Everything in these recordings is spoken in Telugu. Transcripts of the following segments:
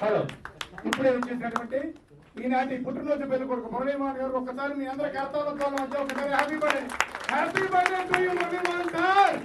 హలో ఇప్పుడే వచ్చేసినటువంటి ఈనాటి పుట్టినరోజు పెళ్లి కొడుకు మురళీమోహన్ గారు ఒక్కసారి మీ అందరి కర్తవ్యాల మధ్య ఒకసారి happy birthday to you Muralimohan sir.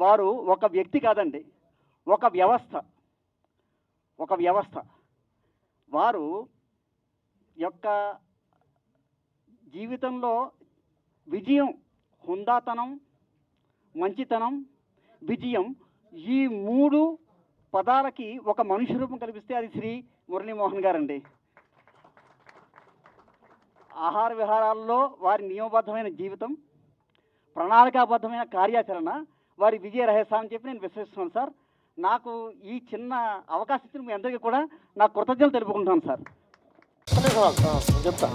వారు ఒక వ్యక్తి కాదండి, ఒక వ్యవస్థ. వారు యొక్క జీవితంలో విజయం, హుందాతనం, మంచితనం, విజయం, ఈ 3 పదాలకి ఒక మనిషి రూపం కల్పిస్తే అది శ్రీ మురళీమోహన్ గారండి. ఆహార విహారాల్లో వారి నియమబద్ధమైన జీవితం, ప్రణాళికాబద్ధమైన కార్యాచరణ వారి విజయ రహస్యం అని చెప్పి నేను విశ్వసిస్తున్నాను సార్. నాకు ఈ చిన్న అవకాశం ఇచ్చిన మీ అందరికీ కూడా నా కృతజ్ఞతలు తెలుపుకుంటాను సార్. చెప్తా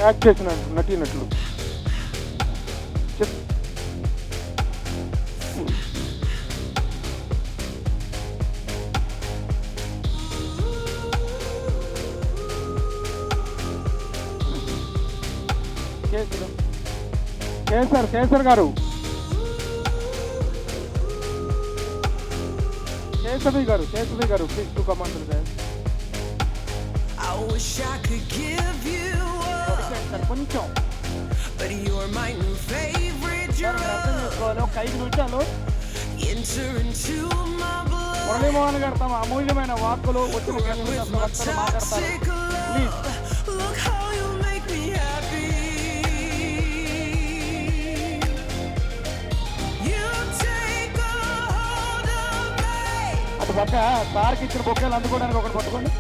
యాక్ట్ చేసిన నటీనటులు కేసర్ గారు, కేశవి గారు please to come on the కొంచెం but you're my new favorite. You're 5 నిమిషాలు enter into my మురళీమోహన్ గారు తమ అమూల్యమైన వాక్కులు వచ్చిన Run గెస్టులు with అసలు my వక్తలు మాట్లాడతారు. toxic please. love. Look how you make me happy. You take a hold of me. అటు పక్క సార్కి ఇచ్చిన బొకేలు అందుకోవడానికి ఒకటి పట్టుకోండి.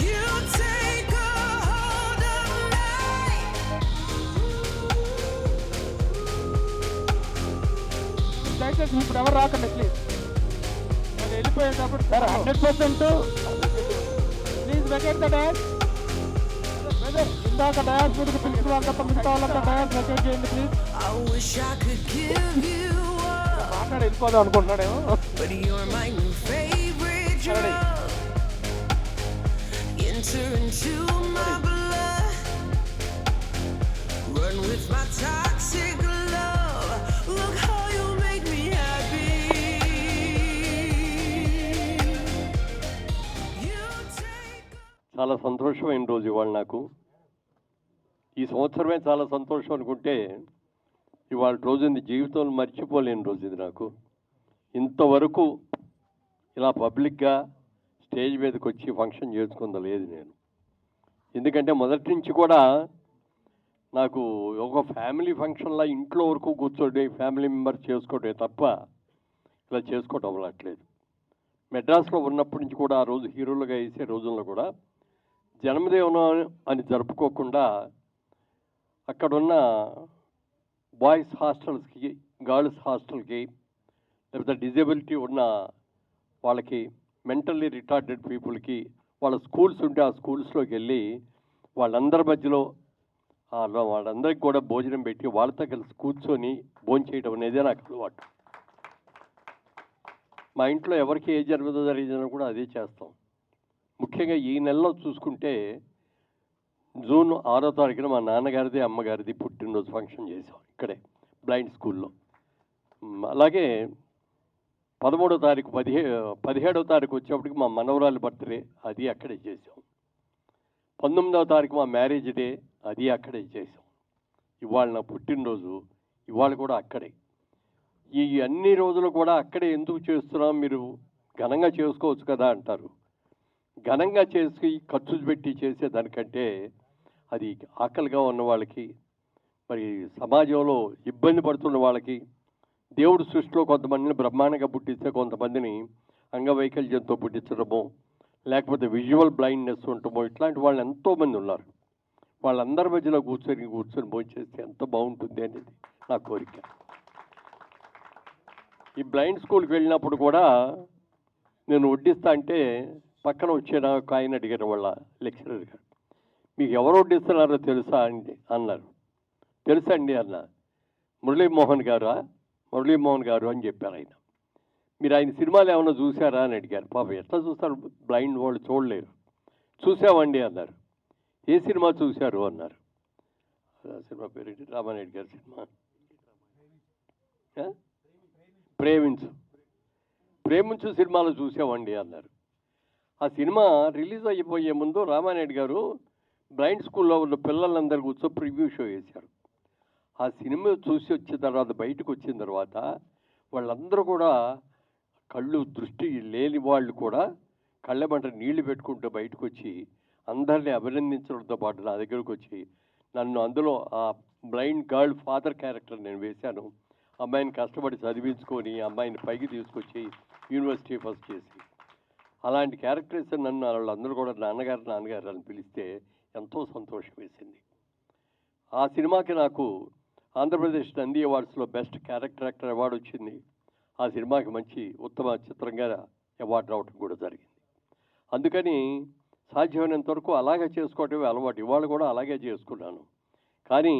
You take a hold of me. దయచేసి ఇప్పుడు ఎవరు రాకండి ప్లీజ్. నేను వెళ్ళిపోయేటప్పుడు sir 100% please vacate the dais. ఇందాక డయాస్ మీదకి పిలిచిన వాళ్ళంతా మిగతా వాళ్ళంతా డయాస్ వెకేట్ చేయండి please. I wish I could give you up, మాట్లాడి వెళ్ళిపోదాం అనుకుంటున్నాడేమో. but you're my new favorite drug. Enter into my blood. Run with my toxic love. Look how you make me happy. You take చాలా సంతోషమైన రోజు ఇవాళ నాకు. ఈ సంవత్సరమే చాలా సంతోషం అనుకుంటే ఇవాళ రోజు జీవితంలో మర్చిపోలేని రోజు ఇది నాకు. ఇంతవరకు ఇలా పబ్లిక్గా స్టేజ్ మీదకి వచ్చి ఫంక్షన్ చేసుకుందా లేదు నేను. ఎందుకంటే మొదటి నుంచి కూడా నాకు ఒక ఫ్యామిలీ ఫంక్షన్లా ఇంట్లో వరకు కూర్చోండి ఫ్యామిలీ మెంబర్స్ చేసుకోవడమే తప్ప ఇలా చేసుకోవటం అవ్వట్లేదు. మెడ్రాస్లో ఉన్నప్పటి నుంచి కూడా ఆ రోజు హీరోలుగా వేసే రోజుల్లో కూడా జన్మదినం అని జరుపుకోకుండా అక్కడున్న బాయ్స్ హాస్టల్స్కి గర్ల్స్ హాస్టల్కి లేకపోతే డిజబిలిటీ ఉన్న వాళ్ళకి మెంటల్లీ రిటార్డెడ్ పీపుల్కి వాళ్ళ స్కూల్స్ ఉంటే ఆ స్కూల్స్లోకి వెళ్ళి వాళ్ళందరి మధ్యలో వాళ్ళందరికీ కూడా భోజనం పెట్టి వాళ్ళతో కలిసి కూర్చొని భోజనం చేయడం అనేదే నాకు అలవాటు. మా ఇంట్లో ఎవరికి ఏ జన్మదినం జరిగిందో కూడా అదే చేస్తాం. ముఖ్యంగా ఈ నెలలో చూసుకుంటే జూన్ 6వ తారీఖున మా నాన్నగారిది అమ్మగారిది పుట్టినరోజు ఫంక్షన్ చేసాం ఇక్కడే బ్లైండ్ స్కూల్లో. అలాగే 13వ తారీఖు 17వ తారీఖు వచ్చేప్పటికి మా మనవరాలి బర్త్డే అది అక్కడే చేసాం. 19వ తారీఖు మా మ్యారేజ్ డే అది అక్కడే చేసాం. ఇవాళ నా పుట్టినరోజు ఇవాళ కూడా అక్కడే. ఈ అన్ని రోజులు కూడా అక్కడే ఎందుకు చేస్తున్నాం, మీరు ఘనంగా చేసుకోవచ్చు కదా అంటారు. ఘనంగా చేసి ఖర్చు పెట్టి చేసేదానికంటే అది ఆకలిగా ఉన్న వాళ్ళకి, మరి సమాజంలో ఇబ్బంది పడుతున్న వాళ్ళకి, దేవుడు సృష్టిలో కొంతమందిని బ్రహ్మాండంగా పుట్టిస్తే కొంతమందిని అంగవైకల్యంతో పుట్టించడమో లేకపోతే విజువల్ బ్లైండ్నెస్ ఉండటమో ఇట్లాంటి వాళ్ళు ఎంతోమంది ఉన్నారు. వాళ్ళందరి మధ్యలో కూర్చొని భోజనం చేస్తే ఎంత బాగుంటుంది అనేది నా కోరిక. ఈ బ్లైండ్ స్కూల్కి వెళ్ళినప్పుడు కూడా నేను వడ్డిస్తా అంటే పక్కన వచ్చే నాకు ఆయన అడిగారు వాళ్ళ లెక్చరర్ గారు, మీకు ఎవరు వడ్డిస్తున్నారో తెలుసా అండి అన్నారు. తెలుసా అండి అన్న. మురళీమోహన్ గారు అని చెప్పారు ఆయన. మీరు ఆయన సినిమాలు ఏమైనా చూసారా అని అడిగారు. పాపం ఎట్లా చూస్తారు, బ్లైండ్ వాళ్ళు చూడలేరు. చూసామండి అన్నారు. ఏ సినిమా చూశారు అన్నారు. సినిమా పేరు రామానాయుడు గారి సినిమా ప్రేమించు సినిమాలో చూసామండి అన్నారు. ఆ సినిమా రిలీజ్ అయిపోయే ముందు రామానాయుడు గారు బ్లైండ్ స్కూల్లో ఉన్న పిల్లలందరూ కూర్చొని ప్రివ్యూ షో వేశారు. ఆ సినిమా చూసి వచ్చిన తర్వాత బయటకు వచ్చిన తర్వాత వాళ్ళందరూ కూడా కళ్ళు దృష్టి లేని వాళ్ళు కూడా కళ్ళెమంట నీళ్లు పెట్టుకుంటూ బయటకు వచ్చి అందరినీ అభినందించడంతో పాటు నా దగ్గరకు వచ్చి నన్ను అందులో ఆ బ్లైండ్ గర్ల్ ఫాదర్ క్యారెక్టర్ నేను వేశాను. అమ్మాయిని కష్టపడి చదివించుకొని అమ్మాయిని పైకి తీసుకొచ్చి యూనివర్సిటీ ఫస్ట్ చేసి అలాంటి క్యారెక్టర్స్ నన్ను వాళ్ళందరూ కూడా నాన్నగారు అని పిలిస్తే ఎంతో సంతోషం వేసింది. ఆ సినిమాకి నాకు ఆంధ్రప్రదేశ్ నంది అవార్డ్స్లో బెస్ట్ క్యారెక్టర్ యాక్టర్ అవార్డు వచ్చింది. ఆ సినిమాకి మంచి ఉత్తమ చిత్రంగా అవార్డు రావడం కూడా జరిగింది. అందుకని సాధ్యమైనంత వరకు అలాగే చేసుకోవటమే అలవాటు. ఇవాళ కూడా అలాగే చేసుకున్నాను. కానీ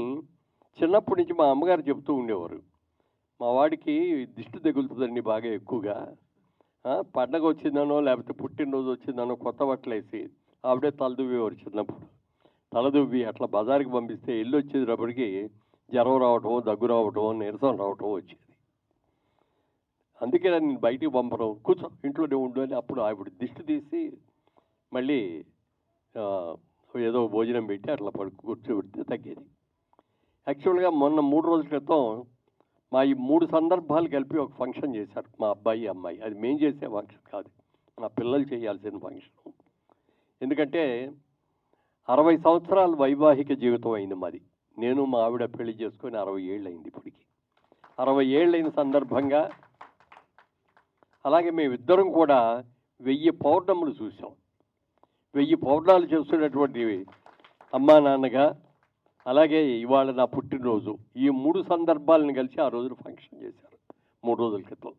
చిన్నప్పటి నుంచి మా అమ్మగారు చెబుతూ ఉండేవారు, మా వాడికి దిష్టి తగులుతుందండి బాగా ఎక్కువగా. పండగ వచ్చిందనో లేకపోతే పుట్టినరోజు వచ్చిందనో కొత్త బట్టలు వేసి ఆవిడే తలదువ్వేవారు. చిన్నప్పుడు తలదువ్వి అట్లా బజార్కి పంపిస్తే ఇల్లు వచ్చేటప్పటికి జ్వరం రావటం, దగ్గు రావటం, నీరసం రావటం వచ్చేది. అందుకే నేను బయటికి పంపడం, కూర్చో ఇంట్లోనే ఉండు అని అప్పుడు ఆవిడ దిష్టి తీసి మళ్ళీ ఏదో భోజనం పెట్టి అట్లా కూర్చోబెడితే తగ్గేది. యాక్చువల్గా మొన్న 3 రోజుల క్రితం మా ఈ 3 సందర్భాలు కలిపి ఒక ఫంక్షన్ చేశారు మా అబ్బాయి అమ్మాయి. అది మేము చేసే ఫంక్షన్ కాదు, మా పిల్లలు చేయాల్సిన ఫంక్షన్. ఎందుకంటే 60 సంవత్సరాల వైవాహిక జీవితం అయింది మాది. నేను మా ఆవిడ పెళ్లి చేసుకొని 60 ఏళ్ళు అయింది ఇప్పటికి. 60 ఏళ్ళైన సందర్భంగా అలాగే మేమిద్దరం కూడా 1000 పౌర్ణములు చూసాం. 1000 పౌర్ణాలు చేస్తున్నటువంటి అమ్మా నాన్నగా, అలాగే ఇవాళ నా పుట్టినరోజు, ఈ 3 సందర్భాలను కలిసి ఆ రోజున ఫంక్షన్ చేశారు 3 రోజుల క్రితం.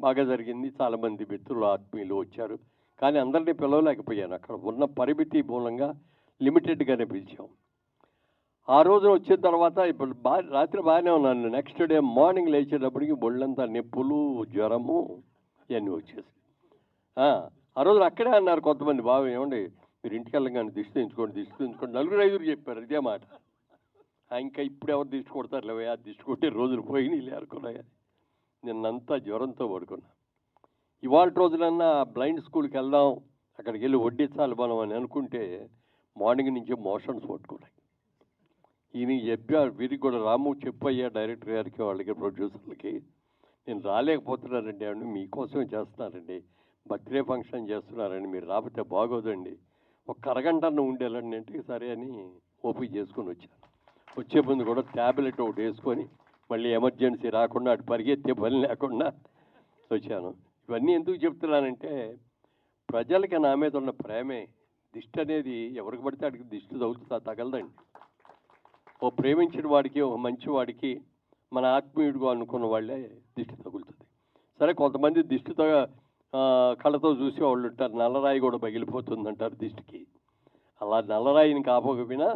బాగా జరిగింది. చాలామంది మిత్రులు ఆత్మీయులు వచ్చారు. కానీ అందరినీ పిలవలేకపోయాను, అక్కడ ఉన్న పరిమితి మూలంగా లిమిటెడ్గానే పిలిచాం. ఆ రోజున వచ్చిన తర్వాత ఇప్పుడు రాత్రి బాగానే ఉన్నాను. నెక్స్ట్ డే మార్నింగ్ లేచేటప్పటికి ఒళ్ళంతా నొప్పులు, జ్వరము ఇవన్నీ వచ్చేసి ఆ రోజున అక్కడే అన్నారు కొంతమంది, బాగా ఏమండి మీరు ఇంటికి వెళ్ళగానే దిష్టి తీయించుకోండి 4 5 చెప్పారు ఇదే మాట. ఇంకా ఇప్పుడు ఎవరు దిష్టి కొడతారు లేవే, ఆ దిష్టి కొట్టే రోజులు పోయినాయి లేరుకున్నాయి. నిన్నంతా జ్వరంతో పడుకున్నా. ఇవాళ రోజునన్నా బ్లైండ్ స్కూల్కి వెళ్దాం, అక్కడికి వెళ్ళి వడ్డించాలి మనం అని అనుకుంటే మార్నింగ్ నుంచి మోషన్స్ పట్టుకున్నాయి. ఈయన చెప్పారు, వీరికి కూడా రాము చెప్పయ్యా డైరెక్టర్ గారికి, వాళ్ళకి, ప్రొడ్యూసర్లకి, నేను రాలేకపోతున్నానండి అండి, మీకోసమే చేస్తున్నానండి, బర్త్డే ఫంక్షన్ చేస్తున్నారండి, మీరు రాకపోతే బాగోదండి, ఒక అరగంటన్న ఉండేలండి అంటే సరే అని ఓపిక చేసుకొని వచ్చాను. వచ్చే ముందు కూడా ట్యాబ్లెట్ ఒకటి వేసుకొని మళ్ళీ ఎమర్జెన్సీ రాకుండా అటు పరిగెత్తే పని లేకుండా వచ్చాను. ఇవన్నీ ఎందుకు చెప్తున్నానంటే ప్రజలకి నా మీద ఉన్న ప్రేమే. దిష్టి అనేది ఎవరికి పడితే అడిగి దిష్టి తగలదండి. ఓ ప్రేమించిన వాడికి, ఒక మంచి వాడికి, మన ఆత్మీయుడిగా అనుకున్న వాళ్ళే దిష్టి తగులుతుంది. సరే, కొంతమంది దిష్టి కళ్ళతో చూసి వాళ్ళు ఉంటారు, నల్లరాయి కూడా పగిలిపోతుంది అంటారు దిష్టికి. అలా నల్లరాయిని కాపోకపోయినా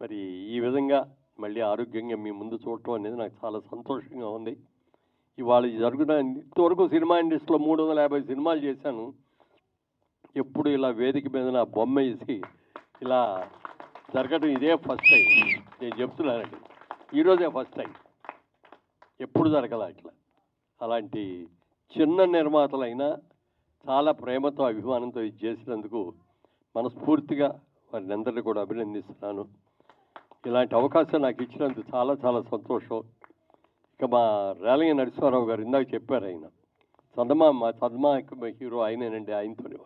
మరి ఈ విధంగా మళ్ళీ ఆరోగ్యంగా మీ ముందు చూడటం అనేది నాకు చాలా సంతోషంగా ఉంది. ఇవాళ జరుగుతున్న ఇంతవరకు సినిమా ఇండస్ట్రీలో 350 సినిమాలు చేశాను. ఎప్పుడు ఇలా వేదిక మీద నా బొమ్మ వేసి ఇలా జరగడం ఇదే ఫస్ట్ టైం. నేను చెప్తున్నానండి, ఈరోజే ఫస్ట్ టైం, ఎప్పుడు జరగల అట్లా. అలాంటి చిన్న నిర్మాతలైనా చాలా ప్రేమతో, అభిమానంతో ఇది చేసినందుకు మనస్ఫూర్తిగా వారిని అందరినీ కూడా అభినందిస్తున్నాను. ఇలాంటి అవకాశం నాకు ఇచ్చినందుకు చాలా చాలా సంతోషం. ఇక మా రేలంగి నరసింహారావు గారు ఇందాక చెప్పారు, ఆయన చందమా హీరో ఆయనేనండి, ఆయనతోనే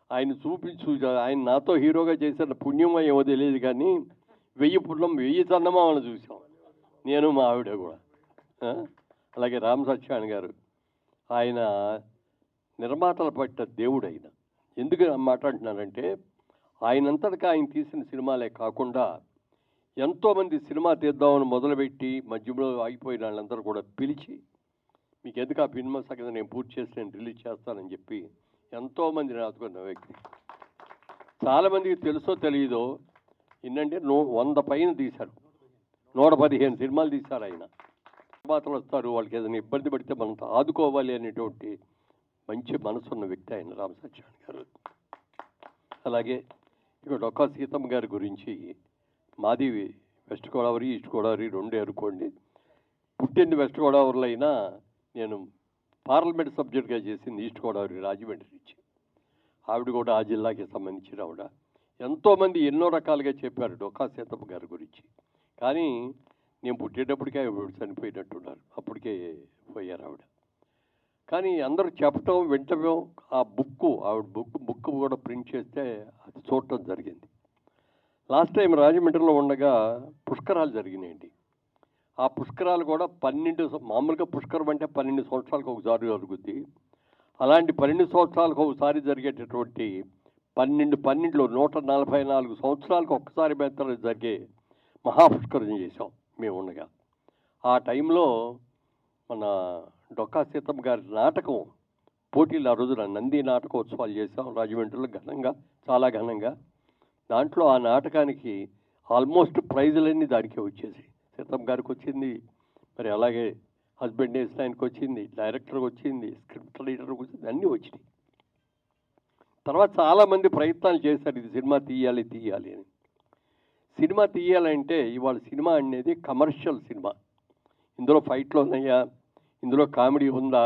ఆయన చూపించు, ఆయన నాతో హీరోగా చేసిన పుణ్యమో ఏమో తెలియదు కానీ 1000 చందమామను చూసాం నేను, మా ఆవిడ కూడా. అలాగే రామ్ సత్యనారాయణ గారు, ఆయన నిర్మాతల పట్ల దేవుడు. ఆయన ఎందుకు మాట్లాడుతున్నానంటే ఆయనంతటిగా ఆయన తీసిన సినిమాలే కాకుండా ఎంతోమంది సినిమా తీద్దామని మొదలుపెట్టి మధ్యలో ఆగిపోయిన వాళ్ళందరూ కూడా పిలిచి, మీకు ఎందుకు ఆ సినిమా సగం నేను పూర్తి చేసి నేను రిలీజ్ చేస్తానని చెప్పి ఎంతోమందిని ఆదుకున్న వ్యక్తి. చాలామందికి తెలుసో తెలియదో, ఏంటంటే 100 పైన తీశారు, 115 సినిమాలు తీశారు ఆయన. నిర్మాతలు వస్తారు, వాళ్ళకి ఏదైనా ఇబ్బంది పడితే మనం ఆదుకోవాలి అనేటువంటి మంచి మనసున్న వ్యక్తి ఆయన రామ్ సత్యనారాయణ గారు. అలాగే ఇక్కడ డొక్కా సీతమ్మ గారి గురించి, మాది వెస్ట్ గోదావరి, ఈస్ట్ గోదావరి 2 అనుకోండి. పుట్టింది వెస్ట్ గోదావరిలో అయినా నేను పార్లమెంట్ సబ్జెక్ట్గా చేసింది ఈస్ట్ గోదావరి, రాజమండ్రి నుంచి. ఆవిడ కూడా ఆ జిల్లాకి సంబంధించిన ఆవిడ. ఎంతోమంది ఎన్నో రకాలుగా చెప్పారు డొక్కా సీతమ్మ గారి గురించి. కానీ నేను పుట్టేటప్పటికే ఆవిడ చనిపోయినట్టున్నారు, అప్పటికే పోయారు ఆవిడ. కానీ అందరూ చెప్పటం వింటం, ఆ ఆవిడ బుక్ కూడా ప్రింట్ చేస్తే అది చూడటం జరిగింది. లాస్ట్ టైం రాజమండ్రిలో ఉండగా పుష్కరాలు జరిగినాయండి. ఆ పుష్కరాలు కూడా 12, మామూలుగా పుష్కరం అంటే 12 సంవత్సరాలకు ఒకసారి జరుగుద్ది. అలాంటి 12 సంవత్సరాలకు ఒకసారి జరిగేటటువంటి 12లో 144 సంవత్సరాలకు ఒక్కసారి మాత్రం జరిగే మహాపుష్కరం చేశాం మేము ఉండగా. ఆ టైంలో మన డొక్కా సీతమ్మ గారి నాటకం పోటీలు, ఆ రోజున నంది నాటకోత్సవాలు చేశాం రాజమండ్రిలో ఘనంగా, చాలా ఘనంగా. దాంట్లో ఆ నాటకానికి ఆల్మోస్ట్ ప్రైజులన్నీ దానికే వచ్చేసి, సీతమ్మ గారికి వచ్చింది, మరి అలాగే హస్బెండ్ వేసిన ఆయనకి వచ్చింది, డైరెక్టర్కి వచ్చింది, స్క్రిప్ట్ రైటర్కి వచ్చింది, అన్నీ వచ్చినాయి. తర్వాత చాలామంది ప్రయత్నాలు చేశారు ఇది సినిమా తీయాలి అని. సినిమా తీయాలంటే ఇవాళ సినిమా అనేది కమర్షియల్ సినిమా. ఇందులో ఫైట్లు ఉన్నాయా, ఇందులో కామెడీ ఉందా,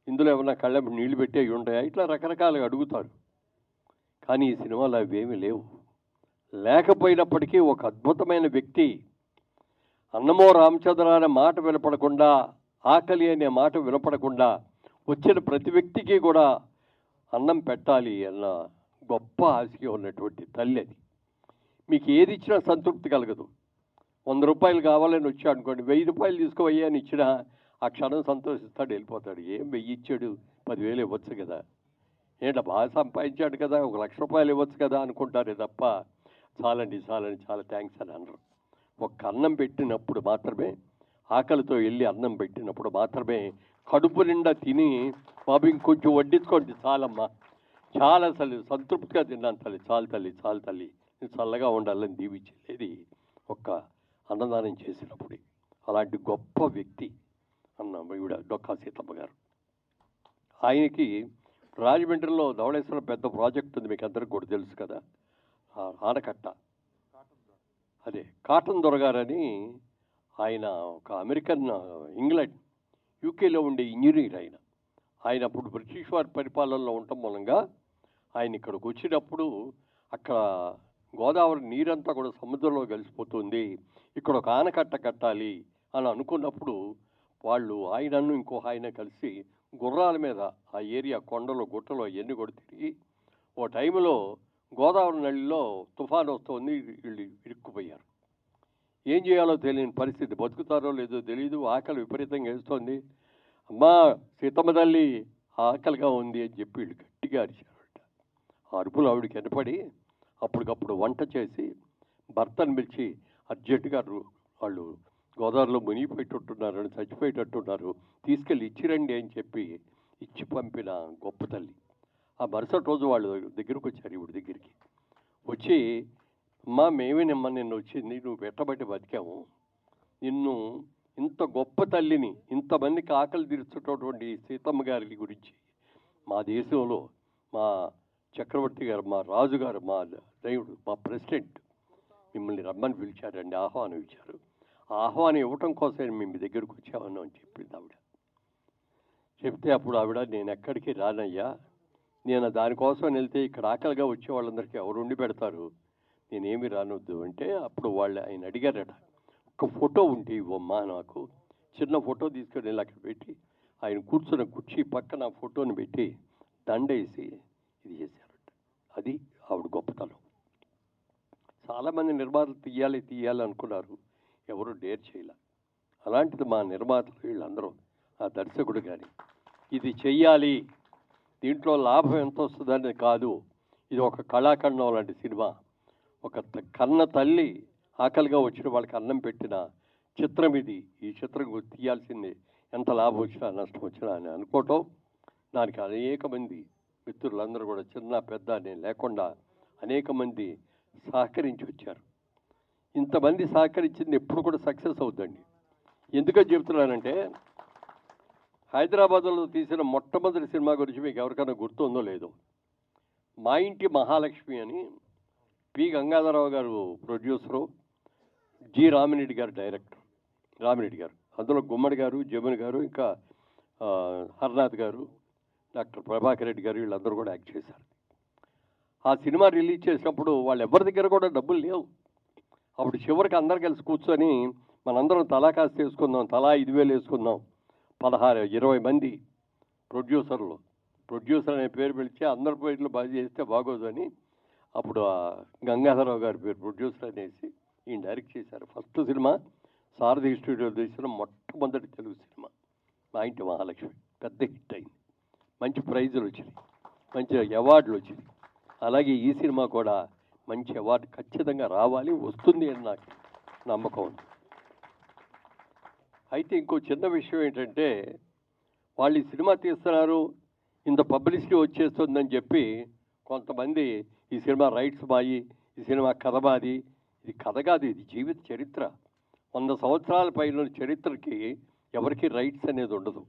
ఇందులో ఏమన్నా కళ్ళ నీళ్లు పెట్టేవి ఉంటాయా, ఇట్లా రకరకాలుగా అడుగుతారు. కానీ ఈ సినిమాలో అవేమీ లేవు. లేకపోయినప్పటికీ ఒక అద్భుతమైన వ్యక్తి అన్నమో రామచంద్ర అనే మాట వినపడకుండా, ఆకలి అనే మాట వినపడకుండా వచ్చిన ప్రతి వ్యక్తికి కూడా అన్నం పెట్టాలి అన్న గొప్ప ఆశగా ఉన్నటువంటి తల్లి అది. మీకు ఏది ఇచ్చినా సంతృప్తి కలగదు. 100 రూపాయలు కావాలని వచ్చా అనుకోండి, 1000 రూపాయలు తీసుకోవయ్యా అని ఇచ్చినా ఆ క్షణం సంతోషిస్తాడు, వెళ్ళిపోతాడు. ఏం 1000 ఇచ్చాడు, 10,000 ఇవ్వచ్చు కదా, ఏంటో బాగా సంపాదించాడు కదా, 1,00,000 రూపాయలు ఇవ్వచ్చు కదా అనుకుంటారే తప్ప చాలండి చాలా థ్యాంక్స్ అని అనరు. ఒక్క అన్నం పెట్టినప్పుడు మాత్రమే, ఆకలితో వెళ్ళి అన్నం పెట్టినప్పుడు మాత్రమే కడుపు నిండా తిని, బాబు ఇంకొంచెం వడ్డించుకోండి చాలమ్మా, చాలా సంతృప్తిగా తిన్నాను తల్లి, చాలు తల్లి చల్లగా ఉండాలని దీవించేది ఒక్క అన్నదానం చేసినప్పుడు. అలాంటి గొప్ప వ్యక్తి అన్న ఈవిడ డొక్కా సీతమ్మ గారు. ఆయనకి రాజమండ్రిలో ధవళేశ్వరం పెద్ద ప్రాజెక్ట్ ఉంది, మీకు అందరికి కూడా తెలుసు కదా, ఆనకట్ట. అదే కాటన్ దొరగారని ఆయన ఒక అమెరికన్, ఇంగ్లాండ్ యూకేలో ఉండే ఇంజనీర్. ఆయన అప్పుడు బ్రిటిష్ వారి పరిపాలనలో ఉండటం మూలంగా ఆయన ఇక్కడికి వచ్చినప్పుడు అక్కడ గోదావరి నీరంతా కూడా సముద్రంలో కలిసిపోతుంది, ఇక్కడ ఒక ఆనకట్ట కట్టాలి అని అనుకున్నప్పుడు వాళ్ళు ఆయనను ఇంకో ఆయన కలిసి గుర్రాల మీద ఆ ఏరియా కొండలు గుట్టలు అవన్నీ కూడా తిరిగి, ఓ టైంలో గోదావరి నదిలో తుఫాను వస్తుంది, వీళ్ళు ఇరుక్కుపోయారు. ఏం చేయాలో తెలియని పరిస్థితి, బతుకుతారో లేదో తెలియదు, ఆకలి విపరీతంగా వేస్తోంది. అమ్మా సీతమ్మ తల్లి ఆకలిగా ఉంది అని చెప్పి వీళ్ళు గట్టిగా అరిచారట. ఆ అరుపులు ఆవిడకి వినపడి అప్పటికప్పుడు వంట చేసి భర్తను పిలిచి అర్జెంటుగా వాళ్ళు గోదావరిలో మునిగిపోయేటట్టున్నారని, చచ్చిపోయేటట్టున్నారు, తీసుకెళ్ళి ఇచ్చిరండి అని చెప్పి ఇచ్చి పంపిన గొప్ప తల్లి. ఆ మరుసటి రోజు వాళ్ళు దగ్గరకు వచ్చారు, ఈవిడ దగ్గరికి వచ్చి, అమ్మా మేమేనమ్మా నిన్ను వచ్చింది, నువ్వు పెట్టబట్టి బతికాము, నిన్ను ఇంత గొప్ప తల్లిని, ఇంతమందికి ఆకలి తీర్చేటటువంటి సీతమ్మ గారి గురించి మా దేశంలో మా చక్రవర్తి గారు, మా రాజుగారు, మా దేవుడు, మా ప్రెసిడెంట్ మిమ్మల్ని రమ్మని పిలిచారండి, ఆహ్వానం ఇచ్చారు. ఆహ్వానం ఇవ్వటం కోసం మేము మీ దగ్గరకు వచ్చామని అని చెప్పింది ఆవిడ. చెప్తే అప్పుడు ఆవిడ, నేను ఎక్కడికి రానయ్యా, నేను దానికోసం వెళ్తే ఇక్కడ ఆకలిగా వచ్చే వాళ్ళందరికీ ఎవరు ఉండి పెడతారు, నేనేమి రానొద్దు అంటే, అప్పుడు వాళ్ళు ఆయన అడిగారట, ఒక ఫోటో ఉంటే ఇవ్వమ్మా నాకు. చిన్న ఫోటో తీసుకొని వెళ్ళి అక్కడ పెట్టి ఆయన కూర్చున్న కుర్చీ పక్కన ఫోటోని పెట్టి దండేసి ఇది చేశారట. అది ఆవిడ గొప్పతనం. చాలామంది నిర్మాతలు తీయాలి అనుకున్నారు, ఎవరు డేర్ చేయాలి. అలాంటిది మా నిర్మాతలు వీళ్ళందరూ, ఆ దర్శకుడు కానీ ఇది చెయ్యాలి, దీంట్లో లాభం ఎంత వస్తుందని కాదు, ఇది ఒక కళాఖండం లాంటి సినిమా, ఒక కన్న తల్లి ఆకలిగా వచ్చిన వాళ్ళకి అన్నం పెట్టిన చిత్రం ఇది. ఈ చిత్రం తీయాల్సిందే, ఎంత లాభం వచ్చినా నష్టం వచ్చినా అని అనుకోవటం. దానికి అనేక మంది మిత్రులందరూ కూడా, చిన్న పెద్ద నేను లేకుండా అనేక మంది సహకరించి వచ్చారు. ఇంతమంది సహకరించింది ఎప్పుడు కూడా సక్సెస్ అవుతుందండి. ఎందుకని చెప్తున్నానంటే, హైదరాబాద్లో తీసిన మొట్టమొదటి సినిమా గురించి మీకు ఎవరికైనా గుర్తుందో లేదో, మా ఇంటి మహాలక్ష్మి అని పి గంగాధరరావు గారు ప్రొడ్యూసరు, జి రామిరెడ్డి గారు డైరెక్టర్. రామిరెడ్డి గారు, అందులో గుమ్మడి గారు, జమున్ గారు, ఇంకా హర్నాథ్ గారు, డాక్టర్ ప్రభాకర్ రెడ్డి గారు, వీళ్ళందరూ కూడా యాక్ట్ చేశారు. ఆ సినిమా రిలీజ్ చేసినప్పుడు వాళ్ళు ఎవరి దగ్గర కూడా డబ్బులు లేవు. అప్పుడు చివరికి అందరు కలిసి కూర్చొని మనందరం తలా కాస్త వేసుకుందాం, తలా 5,000 వేసుకుందాం, 16-20 మంది ప్రొడ్యూసర్లు, ప్రొడ్యూసర్ అనే పేరు పిలిచి అందరి పేర్లు బాగా చేస్తే బాగోదు అని అప్పుడు ఆ గంగాధరరావు గారి పేరు ప్రొడ్యూసర్ అనేసి ఈయన డైరెక్ట్ చేశారు. ఫస్ట్ సినిమా సారథి స్టూడియో తీసిన మొట్టమొదటి తెలుగు సినిమా మా ఇంటి మహాలక్ష్మి. పెద్ద హిట్ అయింది, మంచి ప్రైజులు వచ్చినాయి, మంచి అవార్డులు వచ్చినాయి. అలాగే ఈ సినిమా కూడా మంచి అవార్డు ఖచ్చితంగా రావాలి, వస్తుంది అని నాకు నమ్మకం ఉంది. అయితే ఇంకో చిన్న విషయం ఏంటంటే, వాళ్ళు ఈ సినిమా తీస్తున్నారు, ఇంత పబ్లిసిటీ వచ్చేస్తుందని చెప్పి కొంతమంది ఈ సినిమా రైట్స్ మాయి, ఈ సినిమా కథ మాది. ఇది కథ కాదు, ఇది జీవిత చరిత్ర. 100 సంవత్సరాల పైన చరిత్రకి ఎవరికి రైట్స్ అనేది ఉండదు.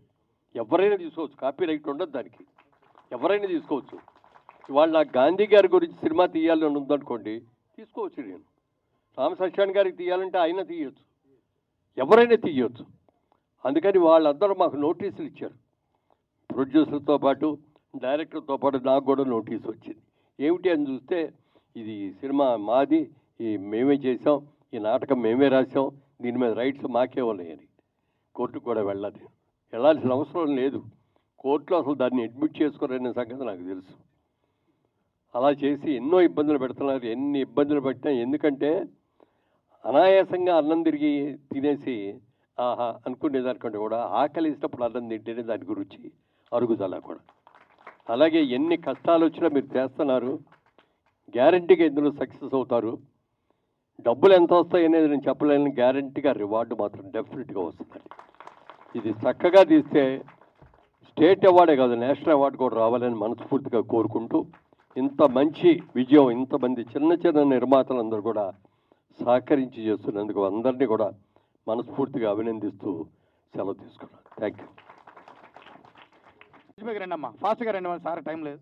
ఎవరైనా తీసుకోవచ్చు, కాపీ రైట్ ఉండదు దానికి, ఎవరైనా తీసుకోవచ్చు. ఇవాళ నాకు గాంధీ గారి గురించి సినిమా తీయాలని ఉందనుకోండి, తీసుకోవచ్చు. నేను రామసత్యాన్ గారికి తీయాలంటే ఆయన తీయచ్చు, ఎవరైనా తీయవచ్చు. అందుకని వాళ్ళందరూ మాకు నోటీసులు ఇచ్చారు, ప్రొడ్యూసర్తో పాటు డైరెక్టర్తో పాటు నాకు కూడా నోటీస్ వచ్చింది. ఏమిటి అని చూస్తే, ఇది సినిమా మాది, మేమే చేసాం, ఈ నాటకం మేమే రాసాం, దీని మీద రైట్స్ మాకే ఉన్నాయని. కోర్టుకు కూడా వెళ్ళాల్సిన అవసరం లేదు. కోర్టులో అసలు దాన్ని అడ్మిట్ చేసుకోరనే సంగతి నాకు తెలుసు. అలా చేసి ఎన్నో ఇబ్బందులు పెడుతున్నారు. ఎన్ని ఇబ్బందులు పెట్టినా, ఎందుకంటే అనాయాసంగా అన్నం తిరిగి తినేసి ఆహా అనుకునేదానికంటే కూడా ఆకలి ఇష్టప్పుడు అన్నం తింటేనే దాని గురించి అరుగుదల కూడా. అలాగే ఎన్ని కష్టాలు వచ్చినా మీరు చేస్తున్నారు. గ్యారంటీగా ఇందులో సక్సెస్ అవుతారు. డబ్బులు ఎంత వస్తాయి అనేది నేను చెప్పలేను. గ్యారంటీగా రివార్డు మాత్రం డెఫినెట్గా వస్తుందండి. ఇది చక్కగా తీస్తే స్టేట్ అవార్డే కాదు, నేషనల్ అవార్డు కూడా రావాలని మనస్ఫూర్తిగా కోరుకుంటూ, ఇంత మంచి విజయం ఇంతమంది చిన్న చిన్న నిర్మాతలందరూ కూడా సహకరించి చేస్తున్నందుకు అందరినీ కూడా మనస్ఫూర్తిగా అభినందిస్తూ సెలవు తీసుకున్నాను. Thank you. రండి అమ్మా, ఫాస్ట్గా రండి సార్, టైం లేదు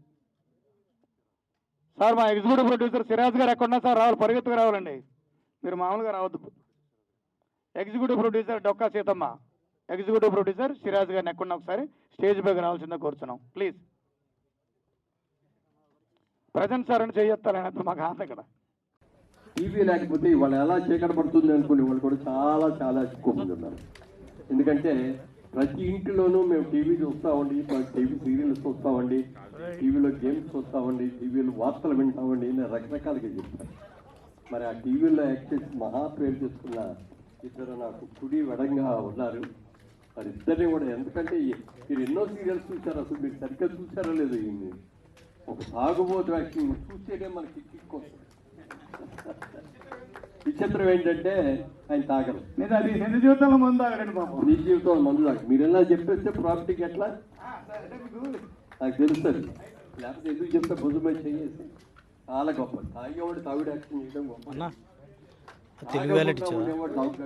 సార్. మా ఎగ్జిక్యూటివ్ ప్రొడ్యూసర్ సిరాజ్ గారు ఎక్కడున్నా సార్ రావాలి, పరిగెత్తుకు రావాలండి. మీరు మామూలుగా రావద్దు. Executive producer Dokka Seethamma, executive producer Siraj గారిని ఎక్కడున్నా ఒకసారి స్టేజ్ పైకి రావాల్సిందో కోరుతున్నాం ప్లీజ్. ప్రజెంట్ సార్ అని చేయొత్తారని మాకు ఆశ ఇక్కడ. టీవీ లేకపోతే వాళ్ళు ఎలా చీకటి పడుతుంది అనుకునే వాళ్ళు కూడా చాలా చాలా ఎక్కువ మంది ఉన్నారు. ఎందుకంటే ప్రతి ఇంటిలోనూ మేము టీవీ చూస్తామండి, టీవీ సీరియల్స్ చూస్తామండి, టీవీలో గేమ్స్ చూస్తామండి, టీవీలో వార్తలు వింటామండి, నేను రకరకాలుగా చెప్తాను. మరి ఆ టీవీలో యాక్ట్ చేసి మహా పేరు చేసుకున్న ఇద్దరు నాకు కుడి వెడంగా ఉన్నారు. మరి ఇద్దరిని కూడా, ఎందుకంటే మీరు ఎన్నో సీరియల్స్ చూశారు, అసలు మీరు సరిగ్గా చూసారో లేదో. ఈయన్ని ఒక సాగుబోతు యాక్టింగ్ చూస్తేనే మనకి కిక్ వస్తుంది. విచిత్రం ఏంటంటే ఆయన తాగరు. నేను అది నిజ జీవితంలో మందు తాగండి బాబు. నీ జీవితంలో మందు తాగ. మీరు ఎలా చెప్పేస్తే ప్రాపర్టీకి ఎట్లా నాకు తెలుస్తుంది. లేకపోతే ఎందుకు చెప్తే భుజమై చేసి చాలా గొప్ప. తాగేవాడు తాగుడు యాక్షన్ చేయడం గొప్ప.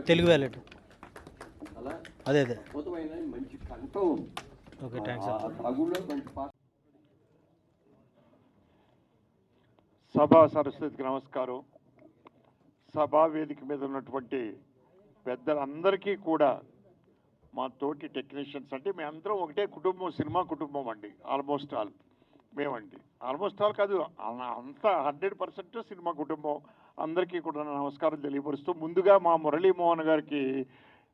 తెలుగు వ్యాలెట్ అలా అదే అద్భుతమైన మంచి కంఠం. తాగులో మంచి పాట. సభా సరస్వతికి నమస్కారం. సభా వేదిక మీద ఉన్నటువంటి పెద్దలందరికీ కూడా, మా తోటి టెక్నీషియన్స్, అంటే మేమందరం ఒకటే కుటుంబం, సినిమా కుటుంబం అండి. ఆల్మోస్ట్ ఆల్ మేమండి, ఆల్మోస్ట్ ఆల్ కాదు అంతా 100% సినిమా కుటుంబం. అందరికీ కూడా నమస్కారం తెలియపరుస్తూ, ముందుగా మా మురళీమోహన్ గారికి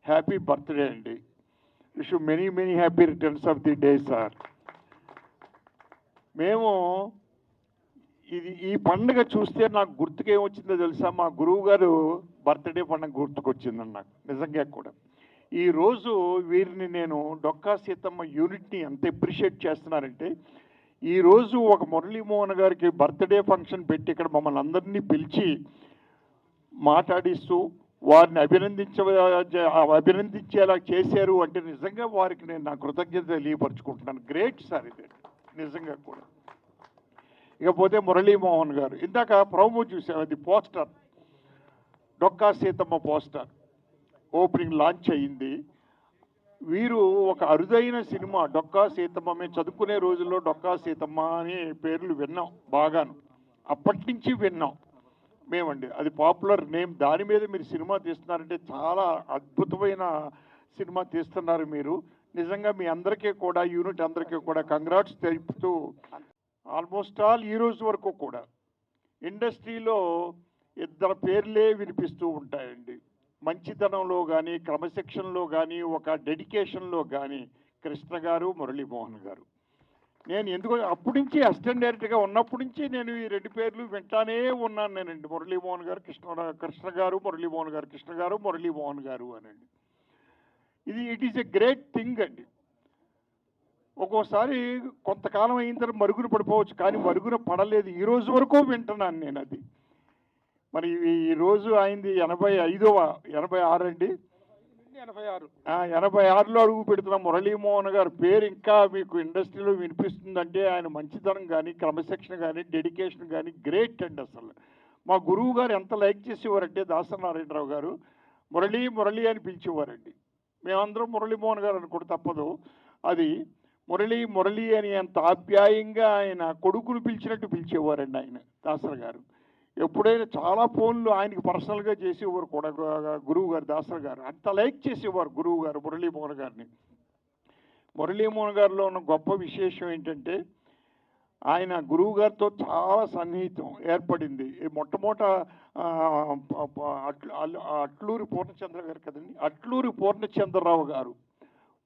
హ్యాపీ బర్త్డే అండి. Wish many many happy returns of the day sir. మేము ఈ పండుగ చూస్తే నాకు గుర్తుకేమొచ్చిందో తెలుసా? మా గురువు గారు బర్త్డే పండుగ గుర్తుకొచ్చిందండి నాకు నిజంగా కూడా. ఈరోజు వీరిని నేను డొక్కా సీతమ్మ యూనిట్ని ఎంత అప్రిషియేట్ చేస్తున్నానంటే, ఈరోజు ఒక మురళీమోహన్ గారికి బర్త్డే ఫంక్షన్ పెట్టి ఇక్కడ మమ్మల్ని అందరినీ పిలిచి మాట్లాడిస్తూ వారిని అభినందించేలా చేశారు అంటే నిజంగా వారికి నేను నా కృతజ్ఞత తెలియపరుచుకుంటున్నాను. గ్రేట్ సార్ ఇది నిజంగా కూడా. ఇకపోతే మురళీమోహన్ గారు ఇందాక ప్రోమో చూసాం, అది poster, Dokka Seethamma poster opening launch అయ్యింది. వీరు ఒక అరుదైన సినిమా డొక్కా సీతమ్మ. మేము చదువుకునే రోజుల్లో డొక్కా సీతమ్మ అనే పేర్లు విన్నాం బాగాను, అప్పటి నుంచి విన్నాం మేమండి. అది పాపులర్ నేమ్. దాని మీద మీరు సినిమా తీస్తున్నారంటే చాలా అద్భుతమైన సినిమా తీస్తున్నారు మీరు. నిజంగా మీ అందరికీ కూడా, యూనిట్ అందరికీ కూడా కంగ్రాట్స్ తెలుపుతూ, ఆల్మోస్ట్ ఆల్ ఈ రోజు వరకు కూడా ఇండస్ట్రీలో ఇద్దరు పేర్లే వినిపిస్తూ ఉంటాయండి. మంచితనంలో కానీ, క్రమశిక్షణలో కానీ, ఒక డెడికేషన్లో కానీ కృష్ణ గారు, మురళీమోహన్ గారు. నేను ఎందుకు అప్పటి నుంచి అసిస్టెంట్ డైరెక్టర్గా ఉన్నప్పటి నుంచి నేను ఈ రెండు పేర్లు వింటానే ఉన్నాను నేనండి. మురళీమోహన్ గారు, కృష్ణ గారు, మురళీమోహన్ గారు, కృష్ణ గారు, మురళీమోహన్ గారు అనండి. It is a great thing అండి. ఒక్కోసారి కొంతకాలం అయిన తర్వాత మరుగున పడిపోవచ్చు, కానీ మరుగున పడలేదు. ఈ రోజు వరకు వింటున్నాను నేను అది. మరి ఈరోజు అయింది 86 అండి, 86లో అడుగు పెడుతున్న మురళీమోహన్ గారి పేరు ఇంకా మీకు ఇండస్ట్రీలో వినిపిస్తుందంటే ఆయన మంచితనం కానీ, క్రమశిక్షణ కానీ, డెడికేషన్ కానీ గ్రేట్ అండి. అసలు మా గురువు గారు ఎంత లైక్ చేసేవారంటే దాసనారాయణరావు గారు మురళి అని పిలిచేవారండి. మేమందరం మురళీమోహన్ గారు అనుకుంటే తప్పదు. అది మురళి అని ఎంత ఆప్యాయంగా ఆయన కొడుకును పిలిచినట్టు పిలిచేవారండి ఆయన దాసర్ గారు. ఎప్పుడైనా చాలా ఫోన్లు ఆయనకి పర్సనల్గా చేసేవారు కూడా గురువు గారు, దాసర్ గారు అంత లైక్ చేసేవారు గురువు గారు మురళీమోహన్ గారిని. మురళీమోహన్ గారిలో ఉన్న గొప్ప విశేషం ఏంటంటే ఆయన గురువు గారితో చాలా సన్నిహితం ఏర్పడింది. ఈ మొట్టమొదట అట్లూరి పూర్ణచంద్ర గారు కదండి, అట్లూరి పూర్ణచంద్రరావు గారు,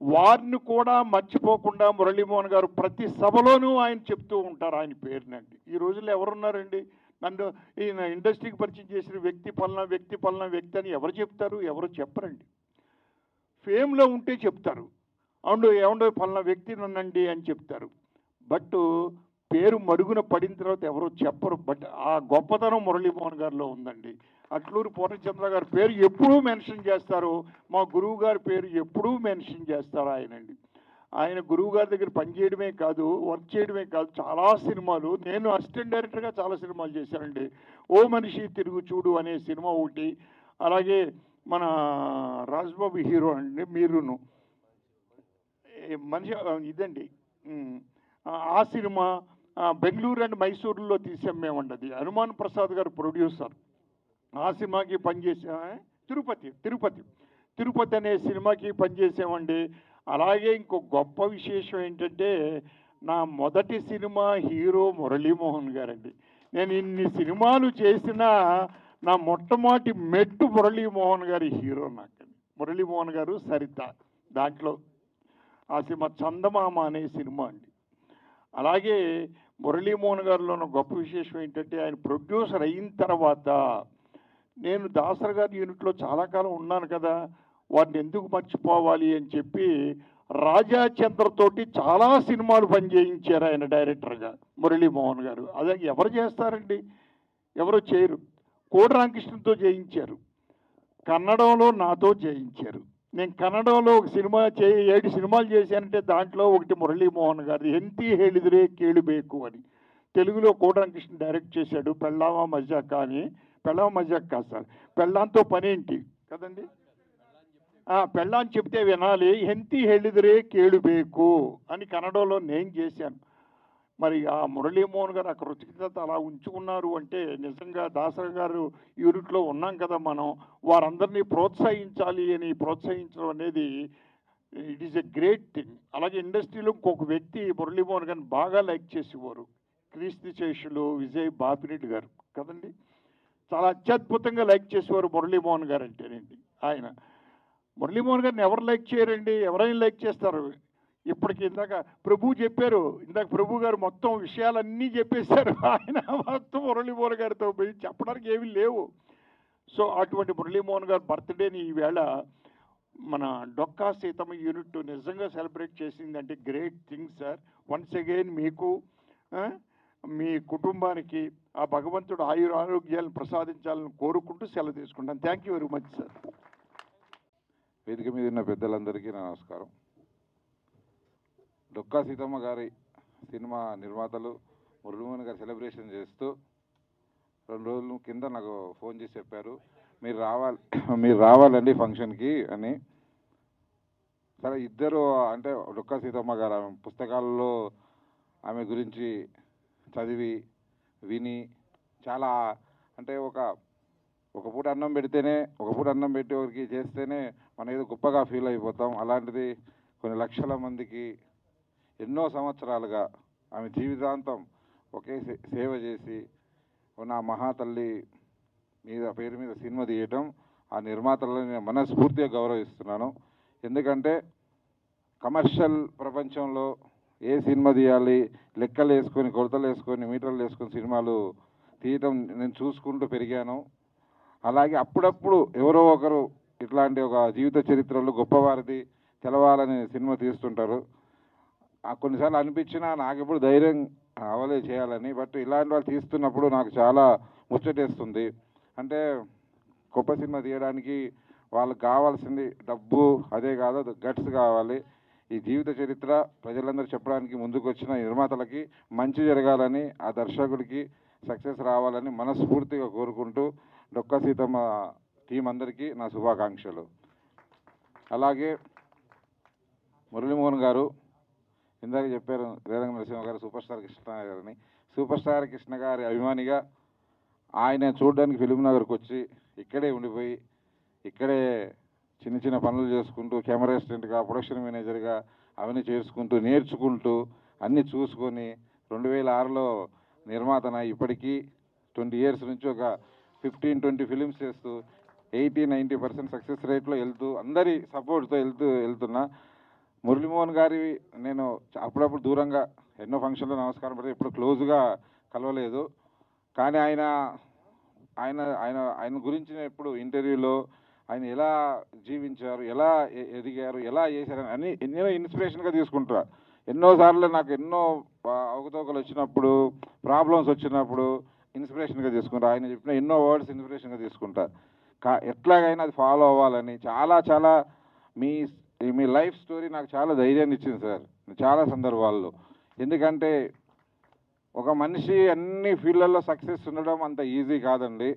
వారిని కూడా మర్చిపోకుండా మురళీమోహన్ గారు ప్రతి సభలోనూ ఆయన చెప్తూ ఉంటారు ఆయన పేరునండి. ఈ రోజుల్లో ఎవరున్నారండి నన్ను ఈయన ఇండస్ట్రీకి పరిచయం చేసిన వ్యక్తి పలానా వ్యక్తి అని ఎవరు చెప్తారు? ఎవరు చెప్పరండి. ఫేమ్లో ఉంటే చెప్తారు, అవును ఏమండో పలానా వ్యక్తి నన్నండి అని చెప్తారు. బట్ పేరు మరుగున పడిన తర్వాత ఎవరు చెప్పరు. బట్ ఆ గొప్పతనం మురళీమోహన్ గారిలో ఉందండి. అట్లూరి పూర్ణచంద్ర గారి పేరు ఎప్పుడూ మెన్షన్ చేస్తారు, మా గురువు గారి పేరు ఎప్పుడూ మెన్షన్ చేస్తారు ఆయనండి. ఆయన గురువు గారి దగ్గర పనిచేయడమే కాదు, వర్క్ చేయడమే కాదు, చాలా సినిమాలు, నేను అసిస్టెంట్ డైరెక్టర్గా చాలా సినిమాలు చేశానండి. ఓ మనిషి తిరుగు చూడు అనే సినిమా ఒకటి, అలాగే మన రాజ్బాబు హీరో అండి మీరును మనిషి ఇదండి, ఆ సినిమా బెంగళూరు అండ్ మైసూరులో తీసాం మేమండి. అది హనుమాన్ ప్రసాద్ గారు ప్రొడ్యూసర్. ఆ సినిమాకి పనిచేసా. తిరుపతి అనే సినిమాకి పనిచేసామండి. అలాగే ఇంకో గొప్ప విశేషం ఏంటంటే నా మొదటి సినిమా హీరో మురళీమోహన్ గారండి. నేను ఇన్ని సినిమాలు చేసినా నా మొట్టమొదటి మెట్టు మురళీమోహన్ గారి హీరో నాకండి. మురళీమోహన్ గారు సరిత దాంట్లో ఆ సినిమా చందమామ అనే సినిమా అండి. అలాగే మురళీమోహన్ గారిలో ఉన్న గొప్ప విశేషం ఏంటంటే ఆయన ప్రొడ్యూసర్ అయిన తర్వాత నేను దాసర్ గారి యూనిట్లో చాలా కాలం ఉన్నాను కదా, వాటిని ఎందుకు మర్చిపోవాలి అని చెప్పి రాజా చంద్రతోటి చాలా సినిమాలు పనిచేయించారు ఆయన డైరెక్టర్గా మురళీమోహన్ గారు. అదే ఎవరు చేస్తారండి, ఎవరు చేయరు. కోడి రామకృష్ణతో చేయించారు, కన్నడంలో నాతో చేయించారు. నేను కన్నడంలో ఒక సినిమా 7 సినిమాలు చేశానంటే దాంట్లో ఒకటి మురళీమోహన్ గారు ఎంతి ಹೇಳಿದ್ರೆ ಕೇಳಬೇಕು అని. తెలుగులో కోడి రామకృష్ణ డైరెక్ట్ చేశాడు పెళ్ళామా మజాక అని. పెళ్ళామా మజాక కాదు సార్, పెళ్ళాంతో పనేంటి కదండి, పెళ్ళాన్ని చెప్తే వినాలి, ఎంతి ಹೇಳಿದ್ರೆ ಕೇಳಬೇಕು అని కన్నడంలో నేను చేశాను. మరి ఆ మురళీమోహన్ గారు ఆ కృతజ్ఞత అలా ఉంచుకున్నారు అంటే నిజంగా దాసరి గారు యూనిట్లో ఉన్నాం కదా మనం, వారందరినీ ప్రోత్సహించాలి అని ప్రోత్సహించడం అనేది it is a great thing. అలాగే ఇండస్ట్రీలో ఇంకొక వ్యక్తి మురళీమోహన్ గారిని బాగా లైక్ చేసేవారు, క్రీస్తు శేషులు విజయ్ బాపిరెడ్డి గారు కదండి. చాలా అత్యద్భుతంగా లైక్ చేసేవారు మురళీమోహన్ గారు అంటేనండి. ఆయన మురళీమోహన్ గారిని ఎవరు లైక్ చేయరండి, ఎవరైనా లైక్ చేస్తారు. ఇప్పటికి ఇందాక ప్రభు చెప్పారు, ఇందాక ప్రభు గారు మొత్తం విషయాలన్నీ చెప్పేశారు. ఆయన మొత్తం మురళీమోహన్ గారితో పోయి చెప్పడానికి ఏమీ లేవు. సో అటువంటి మురళీమోహన్ గారు బర్త్డేని ఈవేళ మన డొక్కా సీతమ్మ యూనిట్ నిజంగా సెలబ్రేట్ చేసిందంటే great thing sir. Once again మీకు మీ కుటుంబానికి ఆ భగవంతుడు ఆరోగ్యాలను ప్రసాదించాలని కోరుకుంటూ సెలవు తీసుకుంటాను. Thank you very much sir. వేదిక మీద ఉన్న పెద్దలందరికీ నమస్కారం. డొక్కా సీతమ్మ గారి సినిమా నిర్మాతలు మురళీమోహన్ గారు సెలబ్రేషన్ చేస్తూ 2 రోజుల కింద నాకు ఫోన్ చేసి చెప్పారు, మీరు రావాలండి ఫంక్షన్కి అని. సరే ఇద్దరు అంటే డొక్కా సీతమ్మ గారు ఆమె పుస్తకాలలో ఆమె గురించి చదివి విని చాలా అంటే ఒక పూట అన్నం పెడితేనే, ఒక పూట అన్నం పెట్టి ఒకరికి చేస్తేనే మనం ఏదో గొప్పగా ఫీల్ అయిపోతాం. అలాంటిది కొన్ని లక్షల మందికి ఎన్నో సంవత్సరాలుగా ఆమె జీవితాంతం ఒకే సేవ చేసి ఉన్న మహాతల్లి పేరు మీద సినిమా తీయటం ఆ నిర్మాతలను నేను మనస్ఫూర్తిగా గౌరవిస్తున్నాను. ఎందుకంటే కమర్షియల్ ప్రపంచంలో ఏ సినిమా తీయాలి లెక్కలు వేసుకొని కొలతలు వేసుకొని మీటర్లు వేసుకొని సినిమాలు తీయటం నేను చూసుకుంటూ పెరిగాను. అలాగే అప్పుడప్పుడు ఎవరో ఒకరు ఇట్లాంటి ఒక జీవిత చరిత్రలు గొప్పవారిది తెలవాలని సినిమా తీస్తుంటారు. కొన్నిసార్లు అనిపించినా నాకు ఎప్పుడు ధైర్యం అవలే చేయాలని. బట్ ఇలాంటి వాళ్ళు తీస్తున్నప్పుడు నాకు చాలా ముచ్చటేస్తుంది. అంటే గొప్ప సినిమా తీయడానికి వాళ్ళకి కావాల్సింది డబ్బు అదే కాదు, గట్స్ కావాలి. ఈ జీవిత చరిత్ర ప్రజలందరూ చెప్పడానికి ముందుకు వచ్చిన నిర్మాతలకి మంచి జరగాలని, ఆ దర్శకుడికి సక్సెస్ రావాలని మనస్ఫూర్తిగా కోరుకుంటూ డొక్కా సీతమ్మ టీం అందరికీ నా శుభాకాంక్షలు. అలాగే మురళీమోహన్ గారు ఇందాక చెప్పారు రేలంగి నరసింహ గారు సూపర్ స్టార్ కృష్ణ గారిని. సూపర్ స్టార్ కృష్ణ గారి అభిమానిగా ఆయన చూడడానికి ఫిలిం నగర్కి వచ్చి ఇక్కడే ఉండిపోయి ఇక్కడే చిన్న చిన్న పనులు చేసుకుంటూ కెమెరా అసిస్టెంట్గా ప్రొడక్షన్ మేనేజర్గా అవన్నీ చేసుకుంటూ నేర్చుకుంటూ అన్నీ చూసుకొని 2006లో నిర్మాతన, ఇప్పటికీ 20 ఇయర్స్ నుంచి ఒక 15-20 ఫిలిమ్స్ చేస్తూ 80-90% సక్సెస్ రేట్లో వెళ్తూ అందరి సపోర్ట్తో వెళ్తున్నా మురళీమోహన్ గారి నేను అప్పుడప్పుడు దూరంగా ఎన్నో ఫంక్షన్లో నమస్కారం పెడితే ఎప్పుడు క్లోజ్గా కలవలేదు. కానీ ఆయన గురించి నేను ఎప్పుడు ఇంటర్వ్యూలో ఆయన ఎలా జీవించారు, ఎలా ఎదిగారు, ఎలా చేశారు అని ఎన్నో ఇన్స్పిరేషన్గా తీసుకుంటా. ఎన్నోసార్లు నాకు ఎన్నో అవకతవకలు వచ్చినప్పుడు, ప్రాబ్లమ్స్ వచ్చినప్పుడు ఇన్స్పిరేషన్గా తీసుకుంటా. ఆయన చెప్పిన ఎన్నో వర్డ్స్ ఇన్స్పిరేషన్గా తీసుకుంటా. ఎట్లాగైనా అది ఫాలో అవ్వాలని చాలా మీ లైఫ్ స్టోరీ నాకు చాలా ధైర్యాన్ని ఇచ్చింది సార్ చాలా సందర్భాల్లో. ఎందుకంటే ఒక మనిషి అన్ని ఫీల్డ్లలో సక్సెస్ ఉండడం అంత ఈజీ కాదండి.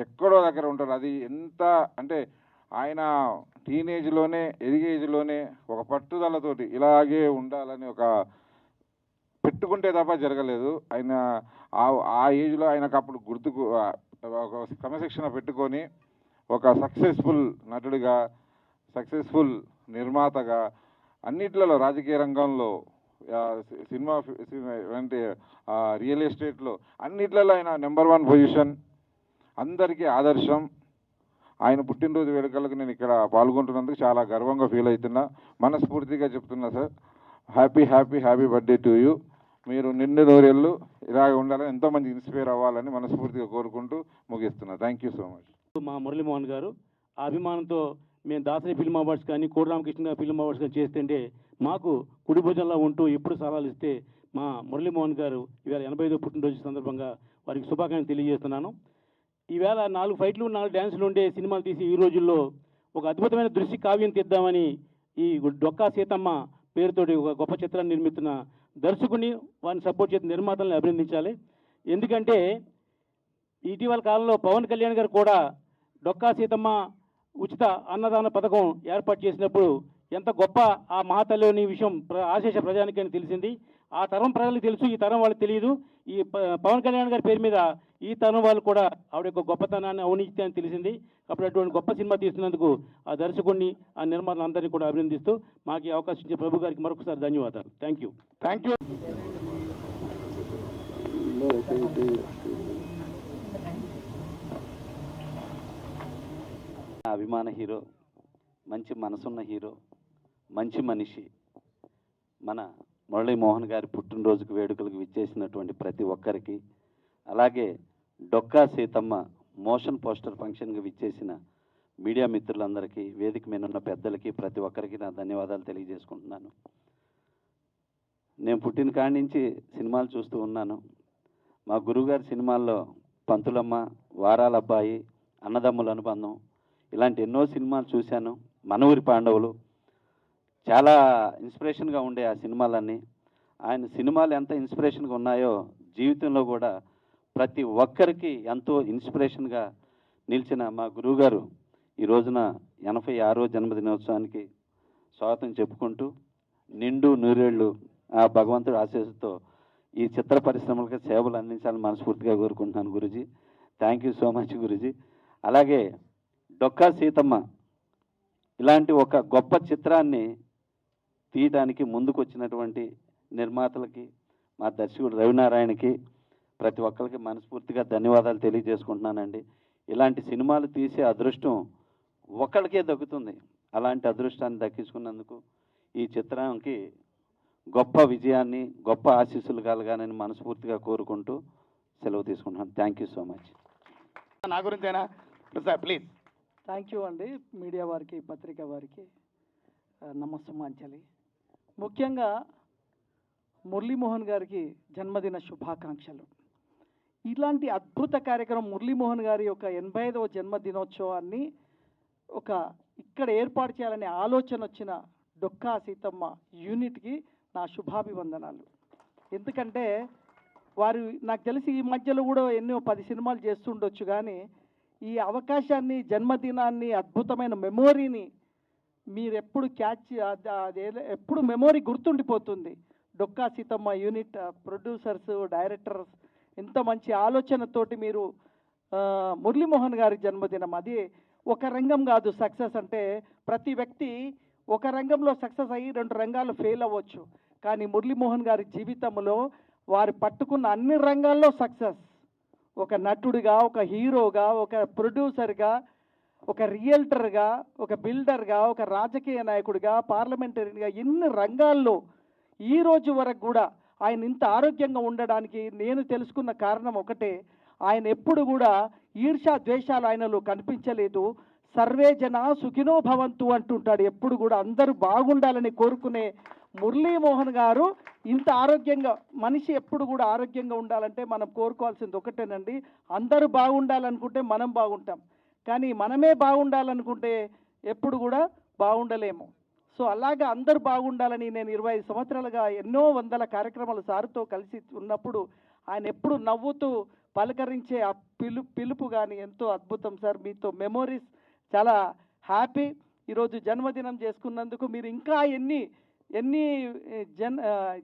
ఎక్కడో దగ్గర ఉంటారు. అది ఎంత అంటే ఆయన టీనేజ్లోనే ఎదిగేజ్లోనే ఒక పట్టుదలతోటి ఇలాగే ఉండాలని ఒక పెట్టుకుంటే తప్ప జరగలేదు. ఆయన ఆ ఏజ్లో ఆయనకు అప్పుడు గుర్తుకు ఒక క్రమశిక్షణ పెట్టుకొని ఒక సక్సెస్ఫుల్ నటుడిగా, సక్సెస్ఫుల్ నిర్మాతగా, అన్నిట్లలో రాజకీయ రంగంలో, సినిమా అంటే రియల్ ఎస్టేట్లో అన్నిట్లలో ఆయన నెంబర్ 1 పొజిషన్, అందరికీ ఆదర్శం. ఆయన పుట్టినరోజు వేడుకలకు నేను ఇక్కడ పాల్గొంటున్నందుకు చాలా గర్వంగా ఫీల్ అవుతున్నా. మనస్ఫూర్తిగా చెప్తున్నా sir, happy birthday to you. మీరు నిండు నూరేళ్ళు ఇలాగ ఉండాలని, ఎంతోమంది ఇన్స్పైర్ అవ్వాలని మనస్ఫూర్తిగా కోరుకుంటూ ముగిస్తున్నా. Thank you so much. మా మురళీమోహన్ గారు ఆ అభిమానంతో మేము దాసరి ఫిల్మ్ అవార్డ్స్ కానీ కోడి రామకృష్ణ ఫిల్మ్ అవార్డ్స్ కానీ చేస్తుంటే మాకు కుడి భుజంలో ఉంటూ ఎప్పుడు సలహాలు ఇస్తే మా మురళీమోహన్ గారు ఈవేళ 85వ పుట్టినరోజు సందర్భంగా వారికి శుభాకాంక్షలు తెలియజేస్తున్నాను. ఈవేళ 4 ఫైట్లు 4 డ్యాన్సులు ఉండే సినిమాలు తీసి ఈ రోజుల్లో ఒక అద్భుతమైన దృశ్య కావ్యం తీద్దామని ఈ డొక్కా సీతమ్మ పేరుతోటి ఒక గొప్ప చిత్రాన్ని నిర్మిస్తున్న దర్శకుని వారిని సపోర్ట్ చేసిన నిర్మాతలను అభినందించాలి. ఎందుకంటే ఇటీవల కాలంలో పవన్ కళ్యాణ్ గారు కూడా డొక్కా సీతమ్మ ఉచిత అన్నదాన పథకం ఏర్పాటు చేసినప్పుడు ఎంత గొప్ప ఆ మహాతల్లి విషయం ఆశేష ప్రజానికని తెలిసింది. ఆ తరం ప్రజలకు తెలుసు, ఈ తరం వాళ్ళకి తెలియదు. ఈ పవన్ కళ్యాణ్ గారి పేరు మీద ఈ తరం వాళ్ళు కూడా ఆవిడ యొక్క గొప్పతనాన్ని ఔనిత్యాన్ని తెలిసింది. అప్పుడు అటువంటి గొప్ప సినిమా తీస్తున్నందుకు ఆ దర్శకుడిని, ఆ నిర్మాతలందరినీ కూడా అభినందిస్తూ మాకు ఈ అవకాశం ఇచ్చే ప్రభు గారికి మరొకసారి ధన్యవాదాలు. Thank you. అభిమాన హీరో, మంచి మనసున్న హీరో, మంచి మనిషి మన మురళీమోహన్ గారి పుట్టినరోజుకు వేడుకలకు విచ్చేసినటువంటి ప్రతి ఒక్కరికి, అలాగే డొక్కా సీతమ్మ మోషన్ పోస్టర్ ఫంక్షన్కి విచ్చేసిన మీడియా మిత్రులందరికీ, వేదిక మీద ఉన్న పెద్దలకి, ప్రతి ఒక్కరికి నా ధన్యవాదాలు తెలియజేసుకుంటున్నాను. నేను పుట్టిన కాడి నుంచి సినిమాలు చూస్తూ ఉన్నాను. మా గురువుగారి సినిమాల్లో పంతులమ్మ, వారాల అబ్బాయి, అన్నదమ్ముల అనుబంధం, ఇలాంటి ఎన్నో సినిమాలు చూశాను. మన ఊరి పాండవులు చాలా ఇన్స్పిరేషన్గా ఉండే ఆ సినిమాలన్నీ. ఆయన సినిమాలు ఎంత ఇన్స్పిరేషన్గా ఉన్నాయో జీవితంలో కూడా ప్రతి ఒక్కరికి ఎంతో ఇన్స్పిరేషన్గా నిలిచిన మా గురువుగారు ఈ రోజున 86వ జన్మదినోత్సవానికి స్వాగతం చెప్పుకుంటూ నిండు నూరేళ్ళు ఆ భగవంతుడి ఆశీస్సుతో ఈ చిత్ర పరిశ్రమలకు సేవలు అందించాలని మనస్ఫూర్తిగా కోరుకుంటున్నాను Guruji. Thank you so much Guruji. అలాగే డొక్కా సీతమ్మ ఇలాంటి ఒక గొప్ప చిత్రాన్ని తీయడానికి ముందుకు వచ్చినటువంటి నిర్మాతలకి, మా దర్శకుడు రవినారాయణకి, ప్రతి ఒక్కరికి మనస్ఫూర్తిగా ధన్యవాదాలు తెలియజేసుకుంటున్నానండి. ఇలాంటి సినిమాలు తీసే అదృష్టం ఒక్కడికే దక్కుతుంది. అలాంటి అదృష్టాన్ని దక్కించుకున్నందుకు ఈ చిత్రానికి గొప్ప విజయాన్ని, గొప్ప ఆశీస్సులు కలగాలని మనస్ఫూర్తిగా కోరుకుంటూ సెలవు తీసుకుంటున్నాను. Thank you so much. నా గురించేనా సార్ ప్లీజ్. థ్యాంక్ యూ అండి. మీడియా వారికి, పత్రిక వారికి నమస్సుమాంజలి. ముఖ్యంగా మురళీమోహన్ గారికి జన్మదిన శుభాకాంక్షలు. ఇలాంటి అద్భుత కార్యక్రమం మురళీమోహన్ గారి యొక్క 85వ జన్మదినోత్సవాన్ని ఇక్కడ ఏర్పాటు చేయాలనే ఆలోచన వచ్చిన డొక్కా సీతమ్మ యూనిట్కి నా శుభాభివందనాలు. ఎందుకంటే వారు నాకు తెలిసి ఈ మధ్యలో కూడా ఎన్నో 10 సినిమాలు చేస్తుండొచ్చు, కానీ ఈ అవకాశాన్ని, జన్మదినాన్ని, అద్భుతమైన మెమోరీని మీరు ఎప్పుడు ఎప్పుడు మెమోరీ గుర్తుండిపోతుంది. Dokka Seethamma unit producers, directors ఎంత మంచి ఆలోచనతోటి మీరు మురళీమోహన్ గారి జన్మదినం, అది ఒక రంగం కాదు సక్సెస్ అంటే. ప్రతి వ్యక్తి ఒక రంగంలో సక్సెస్ అయ్యి 2 రంగాలు ఫెయిల్ అవ్వచ్చు, కానీ మురళీమోహన్ గారి జీవితంలో వారు పట్టుకున్న అన్ని రంగాల్లో సక్సెస్. ఒక నటుడిగా, ఒక హీరోగా, ఒక ప్రొడ్యూసర్గా, ఒక రియల్టర్గా, ఒక బిల్డర్గా, ఒక రాజకీయ నాయకుడిగా, పార్లమెంటరీగా, ఎన్ని రంగాల్లో ఈ రోజు వరకు కూడా ఆయన ఇంత ఆరోగ్యంగా ఉండడానికి నేను తెలుసుకున్న కారణం ఒకటే, ఆయన ఎప్పుడు కూడా ఈర్ష్యా ద్వేషాలు ఆయనలో కనిపించలేదు. సర్వే జన సుఖినో భవంతు అంటుంటాడు. ఎప్పుడు కూడా అందరూ బాగుండాలని కోరుకునే మురళీమోహన్ గారు ఇంత ఆరోగ్యంగా, మనిషి ఎప్పుడు కూడా ఆరోగ్యంగా ఉండాలంటే మనం కోరుకోవాల్సింది ఒకటేనండి, అందరూ బాగుండాలనుకుంటే మనం బాగుంటాం, కానీ మనమే బాగుండాలనుకుంటే ఎప్పుడు కూడా బాగుండలేము. సో అలాగా అందరూ బాగుండాలని నేను 25 సంవత్సరాలుగా ఎన్నో వందల కార్యక్రమాలు సార్తో కలిసి ఉన్నప్పుడు ఆయన ఎప్పుడు నవ్వుతూ పలకరించే ఆ పిలుపు కానీ ఎంతో అద్భుతం సార్. మీతో మెమోరీస్ చాలా హ్యాపీ. ఈరోజు జన్మదినం చేసుకున్నందుకు మీరు ఇంకా ఎన్ని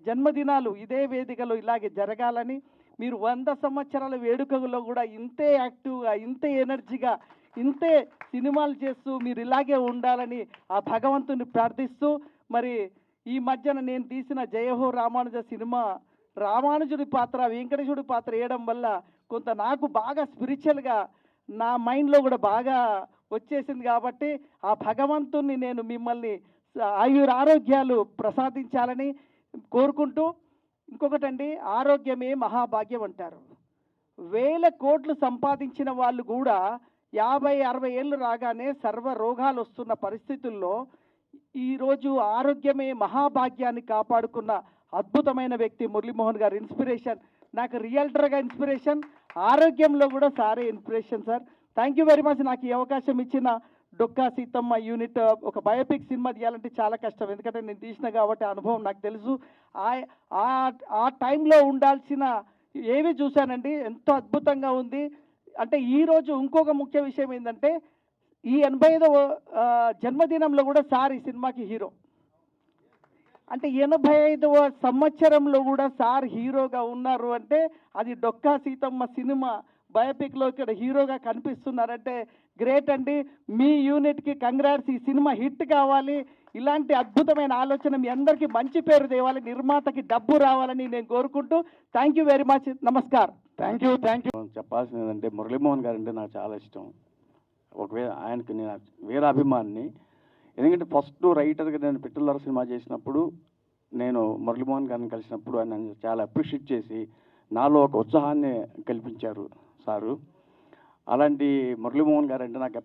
జన్మదినాలు ఇదే వేదికలో ఇలాగే జరగాలని, మీరు 100 సంవత్సరాల వేడుకలో కూడా ఇంతే యాక్టివ్గా, ఇంతే ఎనర్జీగా, ఇంతే సినిమాలు చేస్తూ మీరు ఇలాగే ఉండాలని ఆ భగవంతుని ప్రార్థిస్తూ, మరి ఈ మధ్యన నేను తీసిన జయహో రామానుజ సినిమా రామానుజుడి పాత్ర, వెంకటేశుడి పాత్ర వేయడం వల్ల కొంత నాకు బాగా స్పిరిచువల్గా నా మైండ్లో కూడా బాగా వచ్చేసింది. కాబట్టి ఆ భగవంతుణ్ణి నేను మిమ్మల్ని ఆయురారోగ్యాలు ప్రసాదించాలని కోరుకుంటూ, ఇంకొకటండి, ఆరోగ్యమే మహాభాగ్యం అంటారు. 1000 కోట్లు సంపాదించిన వాళ్ళు కూడా 50-60 ఏళ్ళు రాగానే సర్వ రోగాలు వస్తున్న పరిస్థితుల్లో ఈరోజు ఆరోగ్యమే మహాభాగ్యాన్ని కాపాడుకున్న అద్భుతమైన వ్యక్తి మురళీమోహన్ గారు. ఇన్స్పిరేషన్, నాకు రియల్టర్గా ఇన్స్పిరేషన్, ఆరోగ్యంలో కూడా సారే inspiration sir. Thank you very much. నాకు ఈ అవకాశం ఇచ్చిన డొక్కా సీతమ్మ యూనిట్, ఒక బయోపిక్ సినిమా తీయాలంటే చాలా కష్టం, ఎందుకంటే నేను తీసిన కాబట్టి అనుభవం నాకు తెలుసు. ఆ టైంలో ఉండాల్సిన ఏవి చూశానండి, ఎంతో అద్భుతంగా ఉంది. అంటే ఈరోజు ఇంకొక ముఖ్య విషయం ఏంటంటే, ఈ 85వ జన్మదినంలో కూడా సార్ ఈ సినిమాకి హీరో. అంటే 85వ సంవత్సరంలో కూడా సార్ హీరోగా ఉన్నారు అంటే అది డొక్కా సీతమ్మ సినిమా బయోపిక్లో ఇక్కడ హీరోగా కనిపిస్తున్నారంటే గ్రేట్ అండి. మీ యూనిట్కి కంగ్రాట్స్. ఈ సినిమా హిట్ కావాలి, ఇలాంటి అద్భుతమైన ఆలోచన మీ అందరికీ మంచి పేరు తేవాలి, నిర్మాతకి డబ్బు రావాలని నేను కోరుకుంటూ థ్యాంక్ యూ వెరీ మచ్. నమస్కారం. Thank you. చెప్పాల్సింది ఏంటంటే, మురళీమోహన్ గారు అంటే నాకు చాలా ఇష్టం. ఒకవేళ ఆయనకి నేను వేరే అభిమానిని. ఎందుకంటే ఫస్ట్ రైటర్గా నేను పిట్టలర సినిమా చేసినప్పుడు, నేను మురళీమోహన్ గారిని కలిసినప్పుడు ఆయన చాలా అప్రిషియేట్ చేసి నాలో ఒక ఉత్సాహాన్ని కల్పించారు సారు. అలాంటి మురళీమోహన్ గారు అంటే నాకు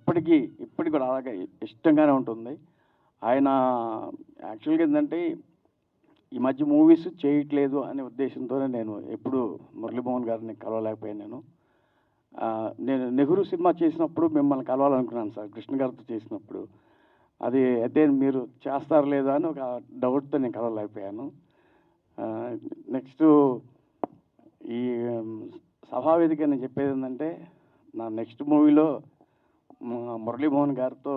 ఇప్పటికి కూడా అలాగే ఇష్టంగానే ఉంటుంది. ఆయన యాక్చువల్గా ఏంటంటే ఈ మధ్య మూవీస్ చేయట్లేదు అనే ఉద్దేశంతోనే నేను ఎప్పుడు మురళీమోహన్ గారిని కలవలేకపోయాను. నేను నెహ్రూ సినిమా చేసినప్పుడు మిమ్మల్ని కలవాలనుకున్నాను సార్, కృష్ణ గారితో చేసినప్పుడు. అది అయితే మీరు చేస్తారు లేదా అని ఒక డౌట్తో నేను కలవలేకపోయాను. నెక్స్ట్ ఈ సభావేదిక నేను చెప్పేది ఏంటంటే, నా నెక్స్ట్ మూవీలో మురళీమోహన్ గారితో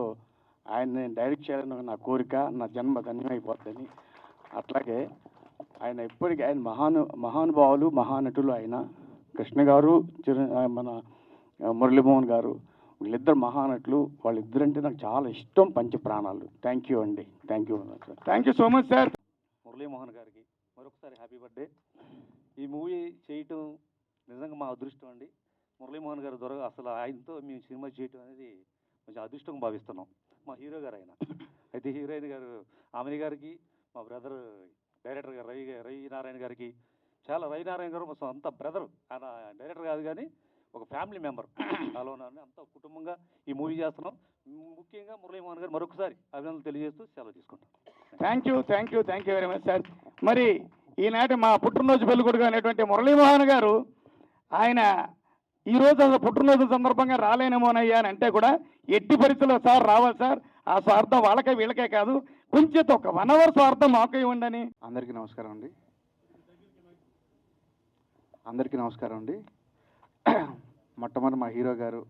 ఆయన్ని డైరెక్ట్ చేయాలని నా కోరిక, నా జన్మ ధన్యమైపోద్దని. అట్లాగే ఆయన ఎప్పటికీ ఆయన మహానుభావులు, మహానటులు. ఆయన కృష్ణ గారు, మన మురళీమోహన్ గారు, వీళ్ళిద్దరు మహానటులు. వాళ్ళిద్దరంటే నాకు చాలా ఇష్టం, పంచ ప్రాణాలు. థ్యాంక్ యూ అండి. Thank you sir. Thank you so much sir. Muralimohan గారికి మరొకసారి హ్యాపీ బర్త్డే. ఈ మూవీ చేయటం నిజంగా మా అదృష్టం అండి. మురళీమోహన్ గారి ద్వారా అసలు ఆయనతో మేము సినిమా చేయటం అనేది కొంచెం అదృష్టంగా భావిస్తున్నాం. మా హీరో గారు ఆయన. అయితే హీరోయిన్ గారు ఆమెని గారికి, మా బ్రదర్ డైరెక్టర్ గారు రవి నారాయణ గారికి, చాలా రవి నారాయణ గారు మా సొంత బ్రదర్. ఆయన డైరెక్టర్ కాదు కానీ ఒక ఫ్యామిలీ మెంబర్. అలా ఉన్నారని అంత కుటుంబంగా ఈ మూవీ చేస్తున్నాం. ముఖ్యంగా మురళీమోహన్ గారు మరొకసారి అభినందనలు తెలియజేస్తూ సెలవు తీసుకుంటాం. Thank you very much sir. మరి ఈనాటి మా పుట్టినరోజు పెళ్ళికొడుకు అనేటువంటి మురళీమోహన్ గారు, ఆయన ఈరోజు అసలు పుట్టినరోజు సందర్భంగా రాలేనేమోనయ్యా అని అంటే కూడా ఎట్టి పరిస్థితుల్లో సార్ రావాలి సార్. ఆ స్వార్థం వాళ్ళకే వీళ్ళకే కాదు, కొంచెం ఒక 1 hour స్వార్థం మాకు ఇవ్వండి. అందరికీ నమస్కారం అండి. మొట్టమొదటి మా హీరో గారు,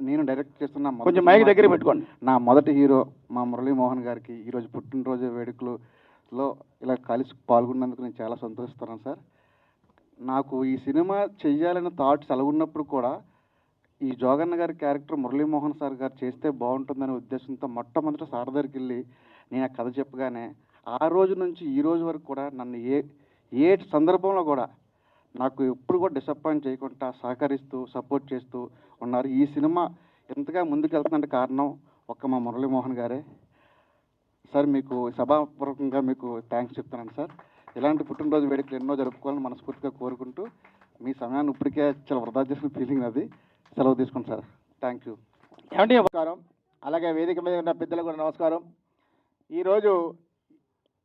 నేను డైరెక్ట్ చేస్తున్న కొంచెం మైక్ దగ్గర పెట్టుకోండి. నా మొదటి హీరో మా మురళీమోహన్ గారికి ఈరోజు పుట్టినరోజు వేడుకలలో ఇలా కలిసి పాల్గొన్నందుకు నేను చాలా సంతోషిస్తున్నాను సార్. నాకు ఈ సినిమా చెయ్యాలన్న థాట్స్ అలాగున్నప్పుడు కూడా ఈ జోగన్న గారి క్యారెక్టర్ మురళీమోహన్ సార్ గారు చేస్తే బాగుంటుందనే ఉద్దేశంతో మొట్టమొదటి సార్ దగ్గరికి వెళ్ళి నేను ఆ కథ చెప్పగానే ఆ రోజు నుంచి ఈ రోజు వరకు కూడా నన్ను ఏ సందర్భంలో కూడా నాకు ఎప్పుడు కూడా డిసప్పాయింట్ చేయకుండా సహకరిస్తూ సపోర్ట్ చేస్తూ ఉన్నారు. ఈ సినిమా ఎంతగా ముందుకు వెళ్తుందంటే కారణం ఒక్క మా మురళీమోహన్ గారే. సార్ మీకు సభాపూర్వకంగా మీకు థ్యాంక్స్ చెప్తున్నాను సార్. ఇలాంటి పుట్టినరోజు వేడుకలు ఎన్నో జరుపుకోవాలని మనస్ఫూర్తిగా కోరుకుంటూ మీ సమయాన్ని ఇప్పటికే చాలా వృధా చేసిన ఫీలింగ్ అది. సెలవు తీసుకోండి సార్. Thank you. ఏమంటే నమస్కారం. అలాగే వేదిక మీద ఉన్న పెద్దలకు కూడా నమస్కారం. ఈరోజు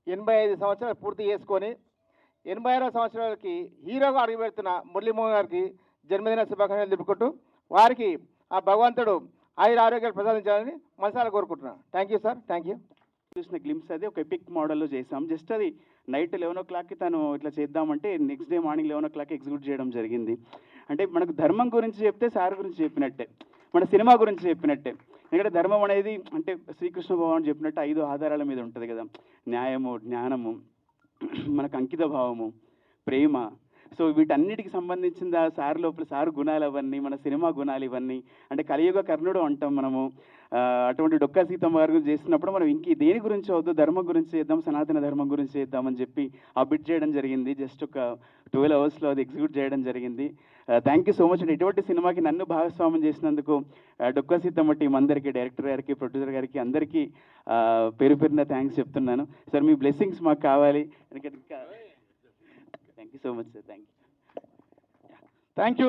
85 సంవత్సరాలు పూర్తి చేసుకొని 86వ సంవత్సరాలకి హీరోగా అడుగుపెడుతున్న మురళీమోహన్ గారికి జన్మదిన శుభాకాంక్షలు తెలుపుకుంటూ వారికి ఆ భగవంతుడు ఆయుర ఆరోగ్యాలు ప్రసాదించాలని మనసారా కోరుకుంటున్నాను. Thank you sir. Thank you. చూసిన గ్లిమ్స్ అది ఒక ఎపిక్ మోడల్లో చేసాం. జస్ట్ అది నైట్ 11 o'clockకి తను ఇట్లా చేద్దామంటే నెక్స్ట్ డే మార్నింగ్ 11 o'clockకి ఎగ్జిక్యూట్ చేయడం జరిగింది. అంటే మనకు ధర్మం గురించి చెప్తే సార్ గురించి చెప్పినట్టే, మన సినిమా గురించి చెప్పినట్టే. ఎందుకంటే ధర్మం అనేది అంటే శ్రీకృష్ణ భగవాన్ చెప్పినట్టు 5 ఆధారాల మీద ఉంటుంది కదా. న్యాయము, జ్ఞానము, మనకు అంకిత భావము, ప్రేమ. సో వీటన్నిటికి సంబంధించిన సార్ లోపల సార్ గుణాలు అవన్నీ, మన సినిమా గుణాలు ఇవన్నీ. అంటే కలియుగ కర్ణుడు అంటాం మనము. అటువంటి డొక్కా సీతమ్మ గారి గురించి చేసినప్పుడు మనం ఇంక దేని గురించి వద్దు, ధర్మం గురించి చేద్దాం, సనాతన ధర్మం గురించి చేద్దామని చెప్పి ఆ బిట్ చేయడం జరిగింది. జస్ట్ ఒక 12 hours అది ఎగ్జిక్యూట్ చేయడం జరిగింది. థ్యాంక్ యూ సో మచ్ అండి. ఇటువంటి సినిమాకి నన్ను భాగస్వామ్యం చేసినందుకు డొక్కా సీతమ్మ టీం అందరికీ, డైరెక్టర్ గారికి, ప్రొడ్యూసర్ గారికి అందరికీ పేరు పేరున థ్యాంక్స్ చెప్తున్నాను. సార్ మీ బ్లెస్సింగ్స్ మాకు కావాలి. ఎందుకంటే thank you so much sir. Thank you. Thank you.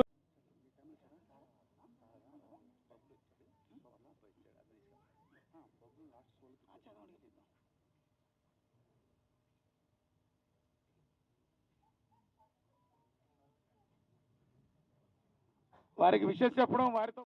వారికి విషయం చెప్పడం, వారితో